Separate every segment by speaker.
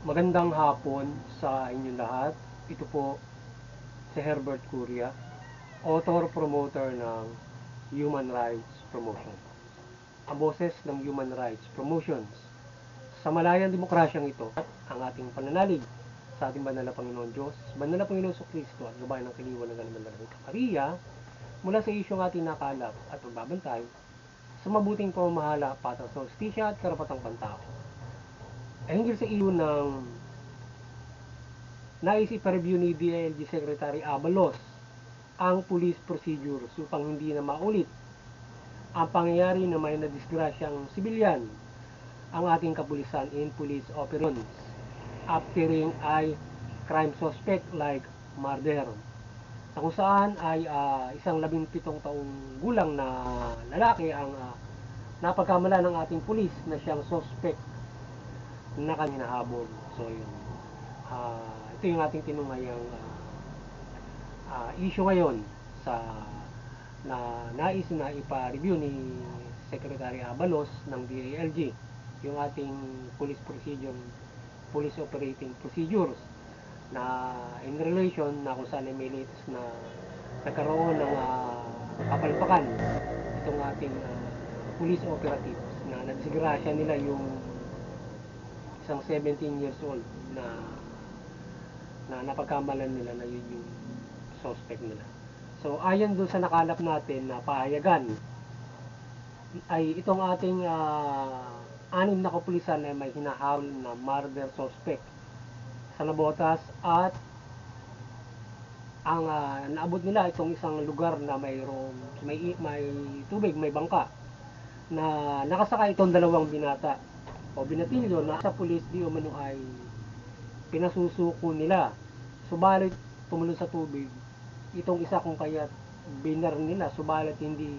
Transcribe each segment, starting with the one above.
Speaker 1: Magandang hapon sa inyong lahat. Ito po si Herbert Curia, author-promoter ng Human Rights Promotion. Ang boses ng Human Rights Promotions. Sa malayang demokrasyang ito, ang ating pananalig sa ating banal na Panginoon Diyos, banal na Panginoon Kristo at gabayan ng kaliwan ng Ganang Maria, mula sa isyong ating nakalap at magbabantay sa mabuting pamamahala, patas sa hustisya at karapatang pantao. Ay hinggil sa iyo ng nais ipa-review ni DILG Secretary Abalos ang police procedures upang hindi na maulit ang pangyayari na may nadisgrasyang sibilyan ang ating kapulisan in police operations after ay crime suspect like murder, na kung saan ay isang 17 taong gulang na lalaki ang napagkamala ng ating pulis na siyang suspect na kami nahabol. So yun, ito yung ating tinungayang issue ngayon sa na nais na ipa-review ni Secretary Abalos ng DILG, yung ating police operating procedures na in relation na kung saan may latest na nagkaroon ng kapalpakan itong ating police operatives na nadisgrasya nila yung isang 17 years old na napagkamalan nila na yun yung suspect nila. So ayon doon sa nakalap natin na pahayagan, ay itong ating 6 na kapulisan ay may hinahawal na murder suspect sa Nabotas, at ang naabot nila itong isang lugar na may tubig, may bangka na nakasakay itong 2 binata o binatilyo na sa pulis di umano ay pinasusuko nila. Subalit tumulong sa tubig itong isa kung kaya't binar nila, subalit hindi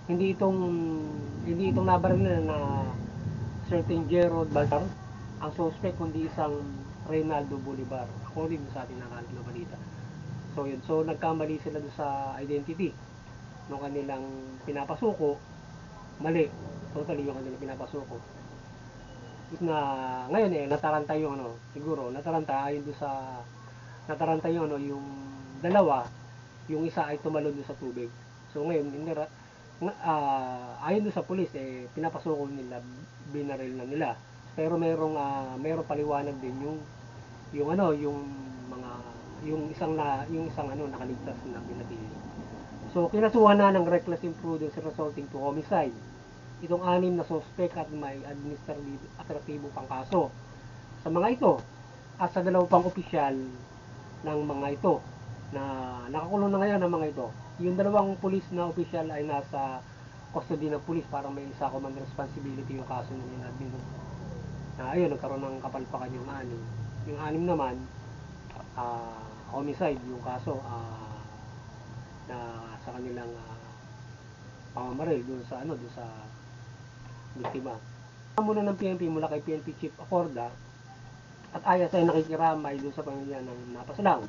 Speaker 1: itong nabaril nila na certain Gerald Baltar ang suspect, kundi isang Reynaldo Bolivar, according sa ating nakalap na balita. So yun, so nagkamali sila doon sa identity ng kanilang pinapasuko. Mali, totally yung kanilang pinapasuko na ngayon nataranta yung siguro nataranta ayon doon sa nataranta yung dalawa, yung isa ay tumalon doon sa tubig. So ngayon ayon doon sa pulis pinapasuko nila, binaril na nila, pero merong paliwanag din yung isang nakaligtas na binatilyo. So kinasuhan na ng reckless imprudence resulting to homicide itong 6 na suspect at may administratibo pang kaso sa mga ito at sa 2 pang opisyal ng mga ito na nakakulong na ngayon ng mga ito. Yung 2 pulis na opisyal ay nasa custody ng pulis para may isa command responsibility yung kaso nila na ayun, nagkaroon ng kapalpakan yung 6. Yung 6 naman homicide yung kaso na sa kanilang pamamaril doon sa biktima. Muna ng PNP mula kay PNP Chief Acorda at ayos ay nakikiramay doon sa pamilya ng napasalang.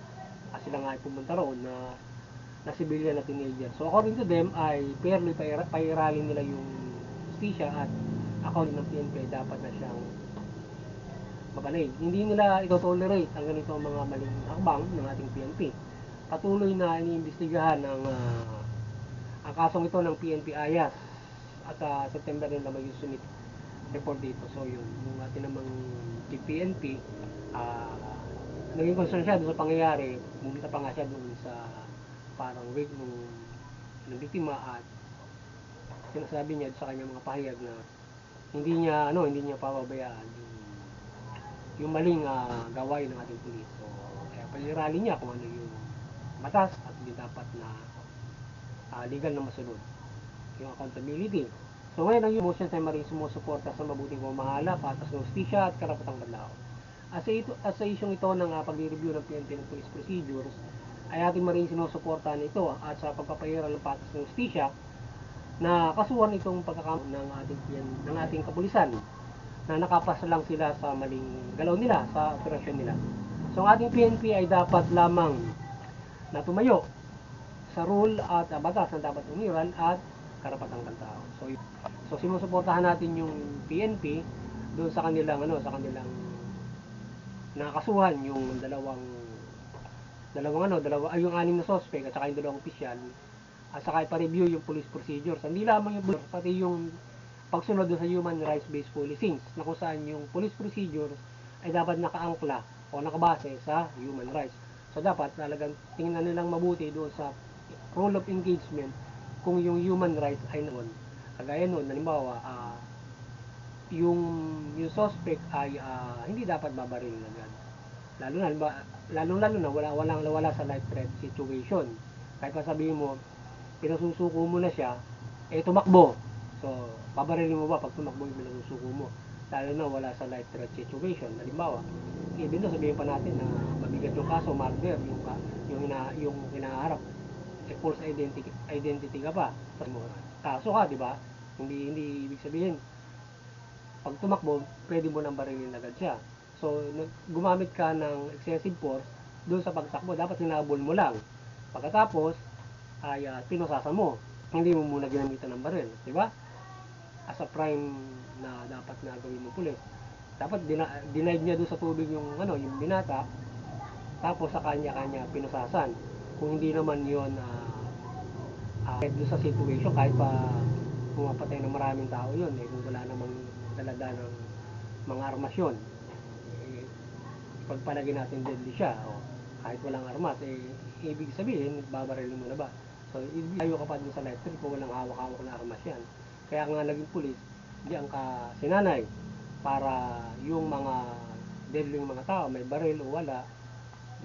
Speaker 1: Sila nga ay pumunta roon na civilian na teenager. So according to them ay fairly pairalin nila yung justisya at according ng PNP ay dapat na siyang mapanay. Hindi nila ito-tolerate ang ganito mga maling hakbang ng ating PNP. Patuloy na iniimbestigahan ang kasong ito ng PNP Ayas at September nila may submit report dito. So yun, yung ating namang PNP naging concern siya doon sa pangyayari. Pumunta pa nga siya doon sa parang wake ng biktima at sinasabi niya sa kanyang mga pahayag na hindi niya pababayaan yung maling gawain ng ating pulis. So kaya pag-irali niya kung ano yung batas at hindi dapat na legal na masunod yung accountability. So ngayon ang motion ay maring sumusuporta sa mabuting pamamahala, patas ng hustisya at karapatang banlao. At sa isyong ito ng pag-review ng PNP ng police procedures ay ating maring sinusuportahan ito at sa pagpapairal ng patas ng hustisya na kasuhan itong pagkakamali ng ating kapulisan na nakapas lang sila sa maling galaw nila sa operasyon nila. So ang ating PNP ay dapat lamang na tumayo sa rule at batas na dapat umiral at karapatang pantao. So sinusuportahan natin yung PNP doon sa kanilang nakakasuhan yung yung anim na suspect at saka yung dalawang opisyal, at saka ipa-review yung police procedures. Hindi lamang yung pati yung pagsunod sa human rights based policing, na kung saan yung police procedures ay dapat nakaangkla o nakabase sa human rights. So dapat talagang tingnan nilang mabuti doon sa role of engagement kung yung human rights ay noon. Kagaya noon, halimbawa, yung suspect ay hindi dapat babarilin agad. Lalo na wala sa life threat situation. Kahit pa sabihin mo, pinasusuko mo na siya, tumakbo. So, babarilin mo ba pag tumakbo yung pinasusuko mo? Lalo na wala sa life threat situation. Halimbawa, even though sabihin pa natin na mabigat yung kaso, murder, yung hinaharap, false identity ka pa. Kaso ka, di ba? Hindi ibig sabihin, pag tumakbo, pwede mo nang barilin agad siya. So, gumamit ka ng excessive force doon sa pagtakbo. Dapat hinabol mo lang. Pagkatapos, ay pinusasan mo. Hindi mo muna ginamitan ng baril. Diba? As a prime na dapat na gawin ng pulis. Dapat denied niya doon sa tubig yung binata. Tapos sa kanya-kanya pinusasan. Kung hindi naman yun doon sa situation, kahit pa pumapatay ng maraming tao yun, kung wala namang dalada ng mga armasyon, pagpalagay natin deadly siya, kahit walang armas, ibig sabihin, babarilin mo na ba? So, tayo ka pa din sa life threat kung walang hawak-hawak na armas yan. Kaya nga naging pulis, diyan ka sinanay para yung mga deadly mga tao, may baril o wala,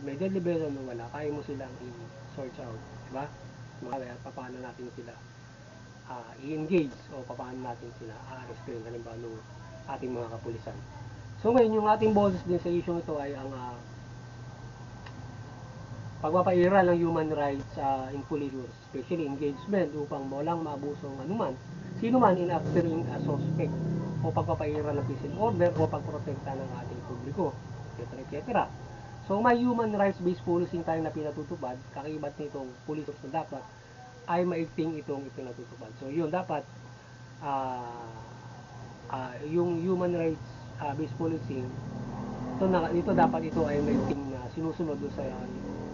Speaker 1: may deadly weapon o wala, kaya mo silang i-sort out, diba? Kaya paano natin sila i-engage o paano natin sila a-restrain halimbawa ng ating mga kapulisan. So ngayon, yung ating boses din sa issue ito ay ang pagpapaira ng human rights in police, especially engagement upang walang maabusong anuman, sino man in acting a suspect, o pagpapaira ng peace and order o pagprotekta ng ating publiko, etc. etc. So may human rights based policing tayo na pinatutupad, kakibat nitong police na dapat ay maigting itong ipinatutupad. So yun, dapat yung human rights based policing, ito dapat ito ay maigting na sinusunod sa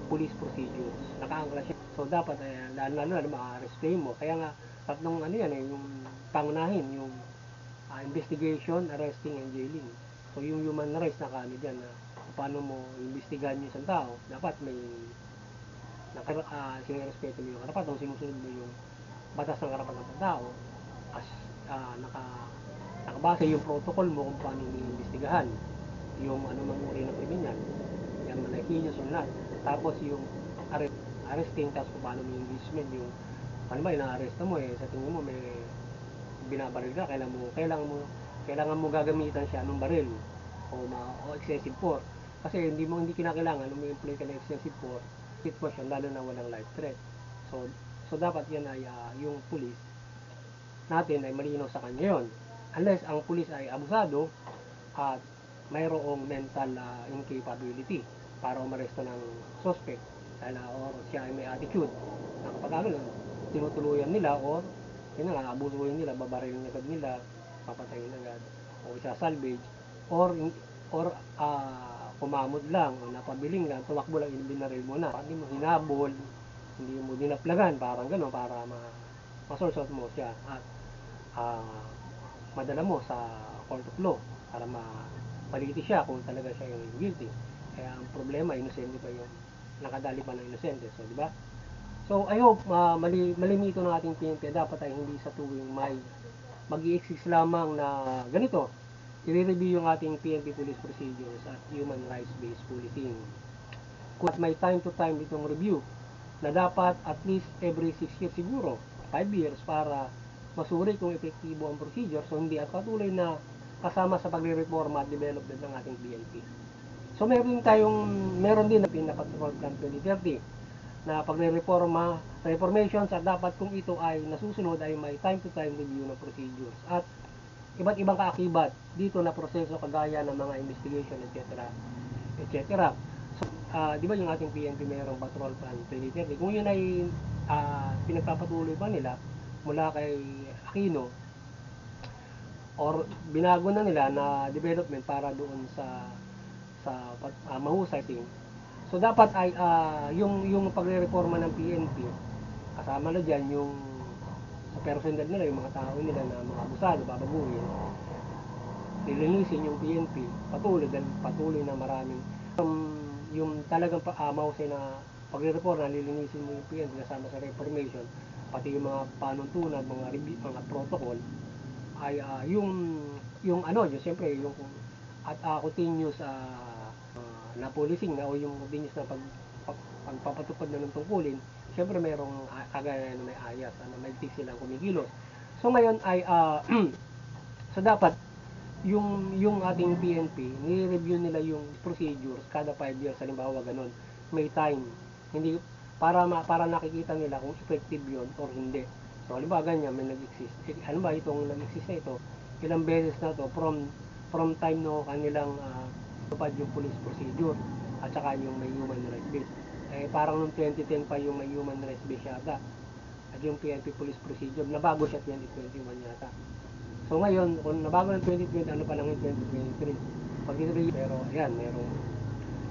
Speaker 1: police procedures. Nakaangkla siya. So dapat lalo na maka-restrain mo. Kaya nga tatlong yung pangunahin, yung investigation, arresting, and jailing. So yung human rights na diyan na paano mo imbestigahan yung isang tao, dapat may sinirespeto mo yung karapatan, sinusunod mo yung batas ng karapatan ng tao, as nakabase yung protocol mo kung paano i-imbestigahan yung anumang uri ng kriminal, yan man ay heinous or not. Tapos yung arresting, tapos kung paano may engagement, yung paano ba ina-arresta mo, sa tingin mo may binabaril ka, kailangan mo gagamitan siya ng baril o excessive force, kasi hindi kinakailangan nung may imply ka ng excessive force sitwasyon, lalo na walang life threat. So dapat yan ay yung police natin ay malinaw sa kanya yon, unless ang police ay abusado at mayroong mental incapability para umaresto ng suspect, or siya ay may attitude na kapag tinutuluyan nila or abusuhin nila, babarilin agad nila, papatayin agad o isasalvage, or kumamot lang o napabiling lang, tumakbo lang, binaril mo na, hindi mo hinabol, hindi mo dinaplagan, parang gano'n, para ma-source mo siya at madala mo sa court of law para mapaliti siya kung talaga siya yung guilty. Kaya ang problema, inosente pa yung nakadali pa ng inosente. So, di ba? So, I hope malimito ng ating PNP. Dapat ay hindi sa tuwing may mag-i-exist lamang na ganito, i-review yung ating PNP police procedures at human rights based policing. Kung may time to time itong review, na dapat at least every 6 years siguro, 5 years, para masuri kung epektibo ang procedure, so hindi at patuloy na kasama sa pagre-reforma at development ng ating PNP. So meron din na Patrol Plan 2030 na reformations, at dapat kung ito ay nasusunod ay may time to time review ng procedures at iba't ibang kaakibat dito na proseso kagaya ng mga investigation, etc. etc. So, di ba yung ating PNP mayroong Patrol Plan 2030? Kung yun ay pinagpapatuloy pa nila mula kay Aquino, or binago na nila na development para doon sa sa mahusay. So dapat ay yung pagre-reforma ng PNP, kasama na diyan yung sa personal nila, yung mga tao nila na mga abusado, babaguhin, lilinisin yung PNP, patuloy na maraming yung talagang mahusay na pagre-reforma, lilinisin mo yung PNP kasama sa reformation, pati yung mga panuntunan, mga review, mga protocol, ay yung ano, yung siyempre yung at continuous na policing na o yung continuous na pagpapatupad na ng tungkulin, siyempre mayroong kagaya na may ayas, may tik silang kumikilos. So ngayon ay so dapat yung ating PNP, ni-review nila yung procedures kada 5 years, halimbawa ganun. May time. Hindi para nakikita nila kung effective 'yon or hindi. So halimbawa ganyan, may nag-exist. Halimbawa itong nag-exist na ito, ilang beses na to from time no kanilang tupad yung police procedure at saka yung may human rights base. Parang noong 2010 pa yung may human rights base yata. At yung PNP police procedure, nabago siya 2021 yata. So ngayon, kung nabago ng 2020, ano pa lang yung 2023. Pero ayan, merong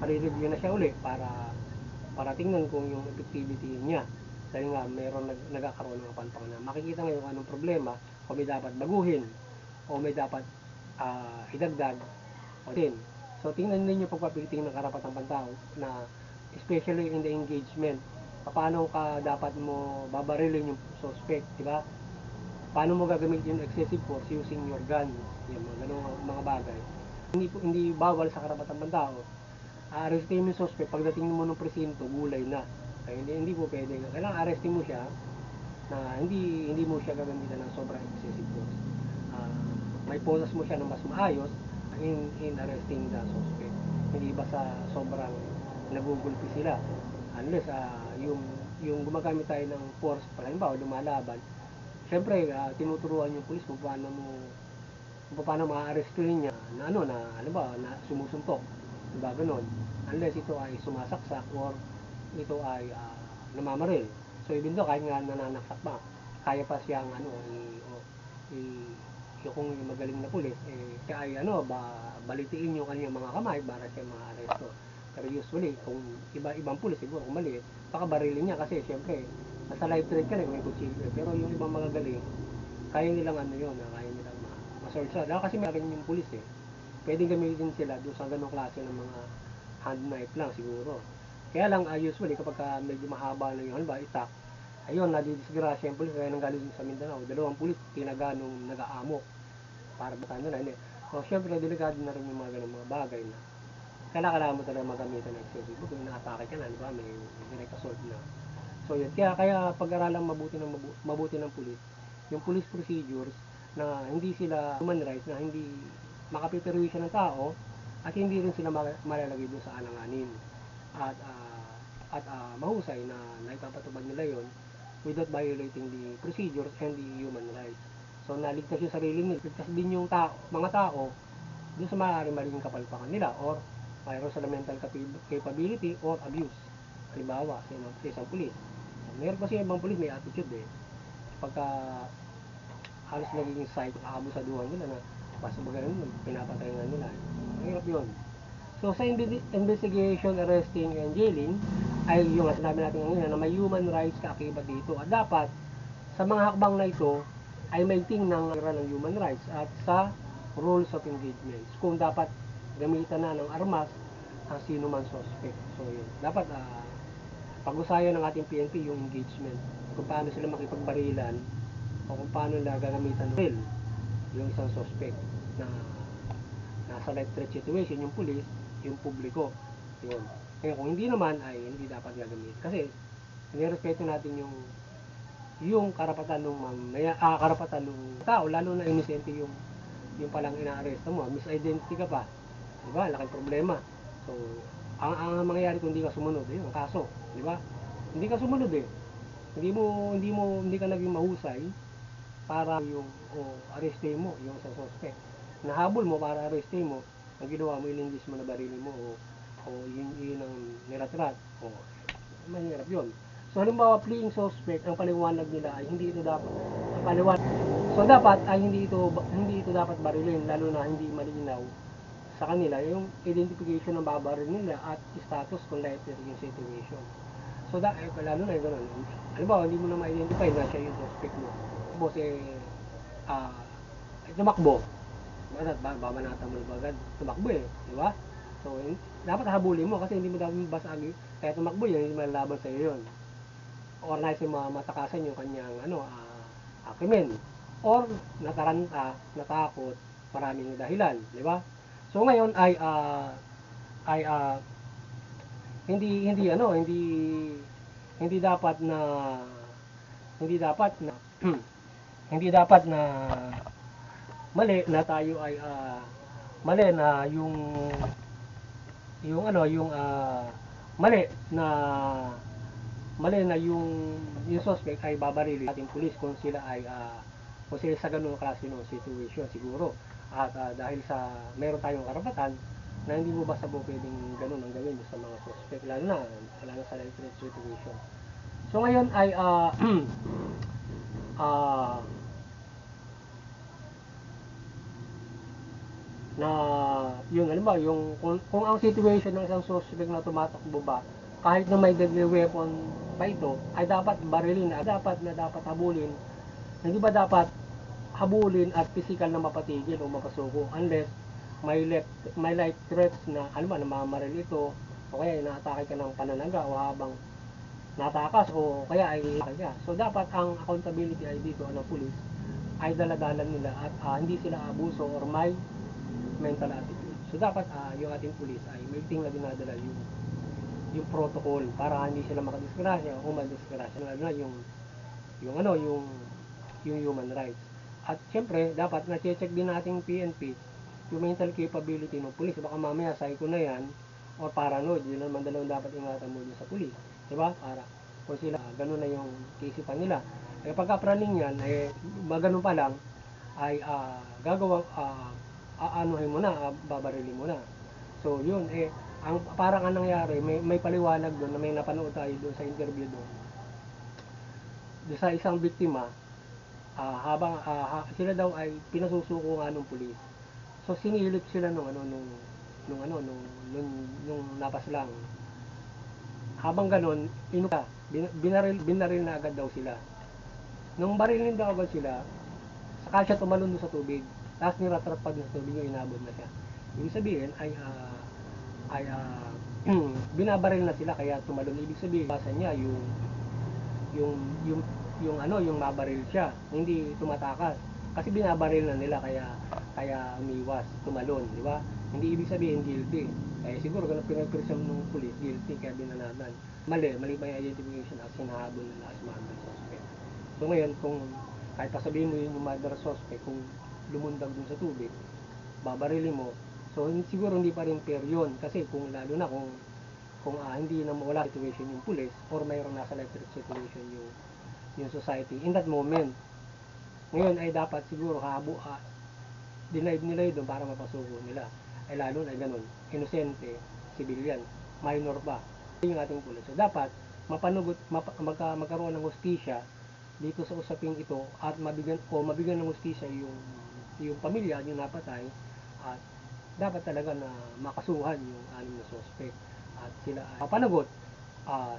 Speaker 1: pare-review na siya uli para tingnan kung yung effectivity niya. Dahil nga, meron nagkakaroon ng kapanpangan na makikita ngayon anong problema, o may dapat baguhin, o may dapat idagdag, o din. So tingnan ninyo pagpapiliting ng karapatang pantao na especially in the engagement, paano ka dapat mo babarilin yung suspect, di ba? Paano mo gagamitin yung excessive force using your gun, yung mga ganung mga bagay. Hindi bawal sa karapatang pantao. Arrestin mo yung suspect, pagdating mo ng presinto, gulay na. Kaya hindi po pwede. Kailangan arrestin mo siya na hindi mo siya gagamitan ng sobrang excessive force. May poses mo siya ng mas maayos in arresting the suspect. Hindi ba sa sobrang nagugulpi sila. Unless yung gumagamit tayo ng force, halimbawa lumalaban, siyempre, tinuturuan yung pulis kung paano ma-arrestin niya na halimbawa, na sumusuntok. Diba, ganun. Unless ito ay sumasaksak or ito ay namamaril. So, even though, kahit nga nananaksak pa, kaya pa siyang, kung yung magaling na pulis, siya ay, balitiin yung kanyang mga kamay para siya ma-aresto. Pero usually, kung ibang pulis, siguro, kung maliit, baka barilin niya kasi, siyempre, nasa live thread ka na kung may kutsilyo. Pero yung ibang magagaling, kaya nilang kaya nilang ma-search na. Kasi may rin yung pulis pwedeng gamitin sila doon sa ganong klase ng mga hand knife lang siguro. Kaya lang, usually, kapag medyo mahaba na yung halimbawa, itak, ayun, nadidisgrasya yung pulis, kaya nang galing sa Mindanao, 2 pulis, tinaganong nag-aamok para baka nila. So, syempre, delikado na rin yung mga ganong mga bagay na kailangan mo talaga magamitan ng excessive. Kung inaatake ka na, di ba, may direct assault na. So yun, kaya pag-aralang mabuti ng pulis, yung police procedures na hindi sila human rights, na hindi makapiperwisyo ng tao at hindi rin sila malalagay doon sa alanganin. At mahusay na naipapatupad nila yon without violating the procedures and the human rights. So naligtas yung sarili nila, ligtas din yung mga tao doon sa maaaring maling kapalpakan nila or mayroon sa mental capability or abuse. Halimbawa, sa isang pulis. Meron kasi ibang pulis may attitude pagka halos nagiging side, aabusaduhan nila na basta magaling pinapatay nga nila. Mahirap yun. So sa investigation, arresting, and jailing ay yung sinabi natin ngayon na may human rights kaakibat dito. At dapat sa mga hakbang na ito ay maigting ng human rights at sa rules of engagement. Kung dapat gamitan na ng armas ang sino man suspect. So yun. Dapat pag-usayan ng ating PNP yung engagement. Kung paano sila makipagbarilan o kung paano nila gagamitan ng yung isang suspect na nasa life threat situation, yung pulis, yung publiko. Yun. Kaya kung hindi naman ay hindi dapat gagamit. Kasi nirespeto natin yung karapatan ng tao, lalo na inosente yung palang inaaresto mo, misidentity ka pa. Diba? Laking problema. So, ang mangyayari kung hindi ka sumunod, yun, ang kaso, di ba? Hindi ka sumunod hindi ka naging mahusay para arrestin mo yung sa suspect. Nahabol mo para arrestin mo, ang ginawa mo, ilindis mo na barili mo o yun ang niratrat. Mahirap yun. So, halimbawa, fleeing suspect, ang paliwanag nila ay hindi ito dapat paliwanag. So, dapat ay hindi ito dapat barilin, lalo na hindi malinaw sa kanila yung identification ng babaril nila at status kung lighter yung situation. So lalo na yung ganun. Halimbawa, hindi mo na ma-identify na siya yung suspect mo. Tapos ah, tumakbo. Babanatan mo na agad. Tumakbo di ba? So, dapat habulin mo kasi hindi mo dapat basag. Kaya tumakbo yun, hindi malalaban sa iyo yun. Or nais matakasan yung kanyang krimen. Or nataranta, natakot, maraming dahilan, di ba? So ngayon ay hindi dapat na hindi dapat na hindi dapat na mali na tayo ay mali na yung ano yung mali na yung suspect ay babarilin ating pulis kung sila ay kung sila sa ganung klase ng situation siguro at dahil sa meron tayong karapatan na hindi mo basta po pwedeng ganun ang gawin sa mga suspect lalo na sa life threat situation. So ngayon ay na yung ano ba yung kung ang situation ng isang suspect na tumatakbo ba kahit na may deadly weapon pa ito ay dapat barilin dapat habulin hindi ba dapat habulin at physical na mapatigil o mapasuko unless may light threats na alam mo na mamamaril ito o kaya inaatake ka ng pananaga o habang natakas o kaya ay kaya. So dapat ang accountability ay dito ng pulis ay daladalan nila at hindi sila abuso or may mental attitude. So dapat yung ating pulis ay may ting na dinadala yung protocol para hindi sila makadisgrasya o madisgrasya lalo na yung human rights. At syempre dapat na-check din nating PNP yung mental capability ng pulis. Baka mamaya psycho na yan or paranoid. Yun naman dalawang dapat ingatan mo sa pulis. Diba? Para kung sila ganun na yung kaisipan nila. Pagka-praning yan, magano pa lang ay gagawang aanuhin mo na, babarilin mo na. So yun ang parang anong nangyari, may paliwanag doon na may napanood tayo doon sa interview doon. Doon sa isang biktima, habang sila daw ay pinasusuko nga ng pulis. So sinilip sila nung napaslang. Habang ganon, binaril na agad daw sila. Nung barilin daw agad sila, saka siya tumalon sa tubig. Tapos niratrat pa sa tubig yung inabot na siya. Ibig sabihin ay binabaril na sila kaya tumalon. Ibig sabihin, basa niya yung mabaril siya, hindi tumatakas. Kasi binabaril na nila kaya umiwas, tumalon, di ba? Hindi ibig sabihin guilty. Siguro ganun pinag-presume ng pulis, guilty kaya binanatan. Mali ba yung identification as hinahabol nila as mother suspect. So ngayon, kung kahit pa sabihin mo yung mother suspect, kung lumundag dun sa tubig, babarilin mo, so siguro hindi pa rin fair yun. Kasi kung lalo na kung hindi na mawala situation yung pulis or mayroong nasa life threat situation yung society in that moment. Ngayon ay dapat siguro denied nila yun para mapasuko nila. Ay lalo na ganun, inosente, civilian, minor pa yung ating pulis. So dapat magkaroon ng hustisya dito sa usaping ito at mabigyan ng hustisya yung pamilya yung napatay at dapat talaga na makasuhan yung anim na suspect at sila ay papanagot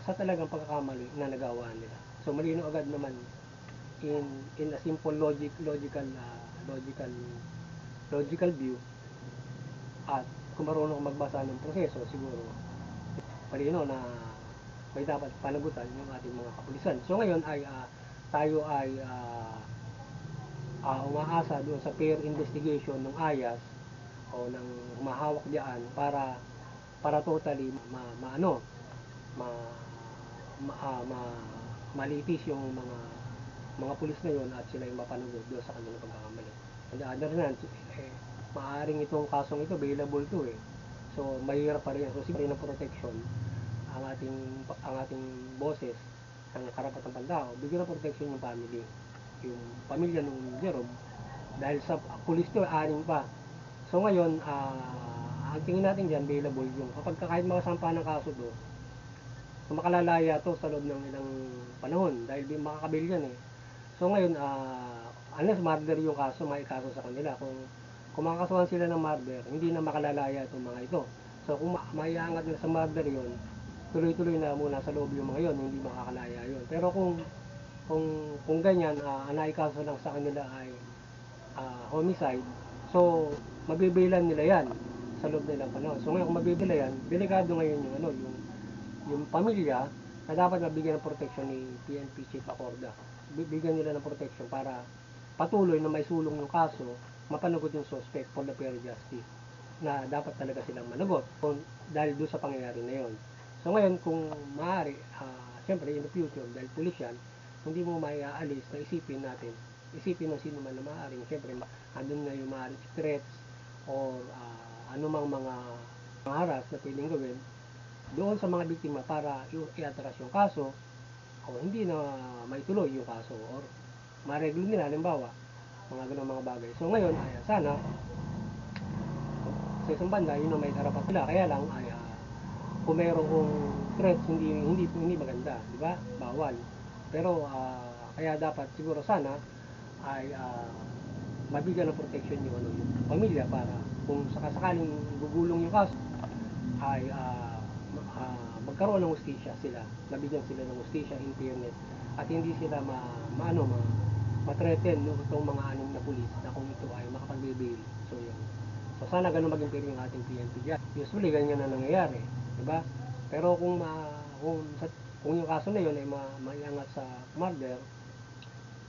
Speaker 1: sa talagang pagkakamali na nagawa nila. So malino agad naman in a simple logical view at kung marunong magbasa ng proseso siguro malino na may dapat panagutan yung ating mga kapulisan. So ngayon ay tayo ay umaasa doon sa fair investigation ng AYAS o ng humahawak diyan para totally malitis yung mga pulis na yon at sila yung mapanugod doon sa kanilang pagkakamali. And the other hand, maaring itong kasong ito available to so mahirap pa rin. So siguro ng protection ang ating boses ng karapatang pantao, bigyan ng protection yung family, yung pamilya ng Jerome dahil sa pulis to anim pa. So ngayon ang tingin natin dyan available yung kapag kahit makasampa ng kaso to, so makalalaya to sa loob ng ilang panahon dahil makakabil yan So ngayon unless murder yung kaso, may kaso sa kanila. Kung kung makakasuhan sila ng murder, hindi na makalalaya itong mga ito. So kung maiangat nila sa murder yon, tuloy-tuloy na muna sa loob yung mga yon, hindi makakalaya yon. Pero kung ganyan, ang naikaso lang sa kanila ay homicide, so mabibilan nila yan sa loob nilang panahon. So ngayon kung mabibila yan, delikado ngayon yung yung pamilya na dapat mabigyan ng protection ni PNP Chief Acorda. Bibigyan nila ng protection para patuloy na may sulong yung kaso, mapanagot yung suspect for the fair justice na dapat talaga silang managot dahil doon sa pangyayari na yon. So ngayon kung maaari, siyempre in the future, dahil pulis yan, hindi mo maiaalis na isipin ng sino man na maaaring, siyempre andun na yung maaaring threats or anumang mga haras na pwedeng gawin doon sa mga biktima para i-atras yung kaso o hindi na maituloy yung kaso or mareglo nila, halimbawa mga ganong mga bagay. So ngayon ay sana sa isang banda yun ang may karapat nila, kaya lang ay kung mayroong threats hindi maganda, di ba? Bawal. Pero kaya dapat siguro sana ay mabigyan ng protection yung pamilya para kung sakasakaling gugulong yung kaso ay magkaroon ng hustisya sila, nabigyan sila ng hustisya in fairness at hindi sila ma-threaten itong mga anim na pulis na kung ito ay makapag-bail. So yun. So sana ganun maging fair yung ating PNP dyan. Usually ganyan na nangyayari, diba? Pero kung yung kaso na yun ay maiangat sa murder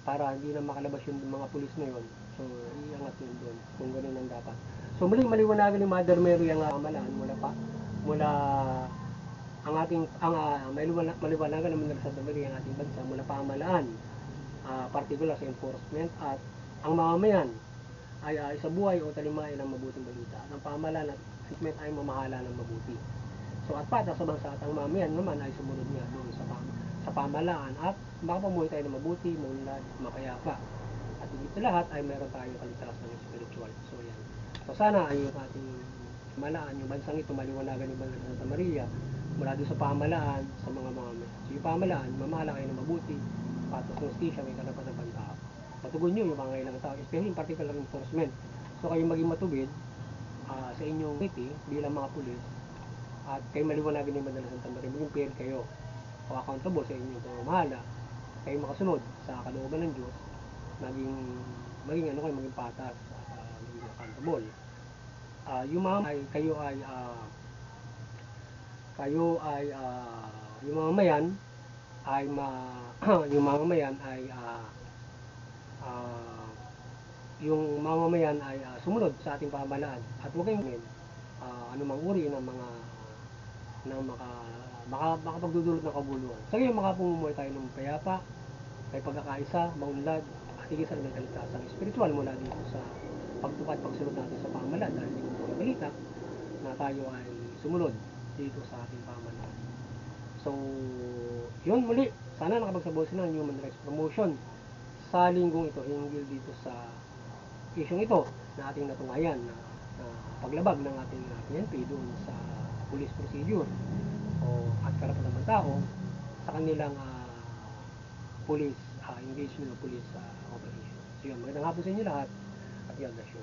Speaker 1: para hindi na makalabas yung mga pulis na yun, so iangat yun doon kung ganun ang dapat. So muling maliwanagan ni Mother Mary ang amalaan mula maliwanagan naman ng Santa Maria ang ating bansa mula pamahalaan, particular sa enforcement at ang mamamayan ay isabuhay o talimayan ng mabuting balita at ang pamahalaan at enforcement ay mamahala ng mabuti. So at patas sa bansa at ang mamamayan naman ay sumunod nga doon sa pamahalaan at makapamuhay tayo ng mabuti, maunlad, mapayapa. At higit sa lahat ay meron tayong kaligtasan ng spiritual. So yan. So sana ay yung ating pamahalaan, yung bansang ito maliwanagan yung bansa ng Santa Maria mula doon sa pamahalaan sa mga mamamayan. So yung pamahalaan, mamahala kayo ng mabuti, patas ng hustisya, may karapatan ng tao. Matugon nyo yung mga ilang tao, especially in particular enforcement. So kayo maging matubid sa inyong city bilang mga pulis at kayo maliwanagan yung bansa ng Santa Maria, maging fair kayo o accountable sa inyong pamamahala, kayo makasunod sa kalooban ng Diyos, maging patas at maging accountable. Yung mga yung mamamayan ay yung mamamayan ay sumunod sa ating pamahalaan at huwag kayong anumang uri ng mga makapagdudulot ng kaguluhan. Sa ngayon makapumumuhay tayo ng payapa, may pagkakaisa, maunlad, at higit sa may kaligtasan spiritual mula dito sa pagtupad, pagsunod natin sa pamahalaan dahil hindi ko balita na tayo ay sumunod dito sa ating pamahalaan. So, yun muli. Sana nakapagsabaw sila ng Human Rights Promotion sa linggong ito hinggil dito sa isyong ito na ating natunghayan na paglabag ng ating PNP doon sa police procedure at karapatan ng tao sa kanilang police engagement o police operation. So yun, magandang hapon sa inyo lahat at God bless you.